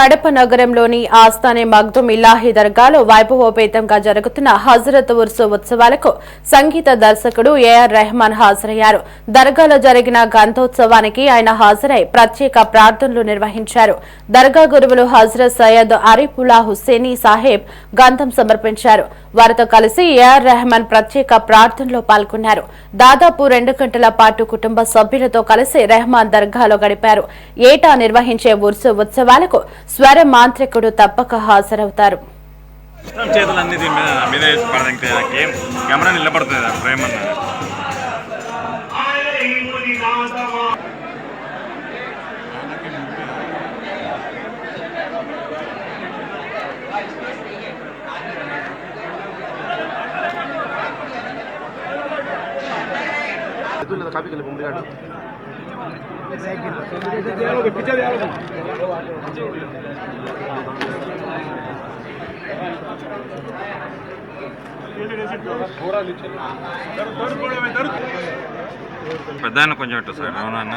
కడప నగరంలోని ఆస్థానే మగ్దుమ్ ఇలాహీ దర్గాలో వైభవోపేతంగా జరుగుతున్న హజరత్ ఉర్సు ఉత్సవాలకు సంగీత దర్శకుడు ఏఆర్ రెహమాన్ హాజరయ్యారు. దర్గాలో జరిగిన గంధోత్సవానికి ఆయన హాజరై ప్రత్యేక ప్రార్థనలు నిర్వహించారు. దర్గా గురువులు హజరత్ సయ్యద్ అరిఫుల్లా హుస్సేనీ సాహెబ్ గంధం సమర్పించారు. వారితో కలిసి ఏఆర్ రెహమాన్ ప్రత్యేక ప్రార్థనలో పాల్గొన్నారు. దాదాపు 2 గంటల పాటు కుటుంబ సభ్యులతో కలిసి రెహమాన్ దర్గాలో గడిపారు. ఏటా నిర్వహించే ఉర్సు ఉత్సవాలకు స్వర మాంత్రికుడు తప్పక హాజరవుతారు. పెద్ద కొంచెం ఇట్టు సార్ అవునా అన్న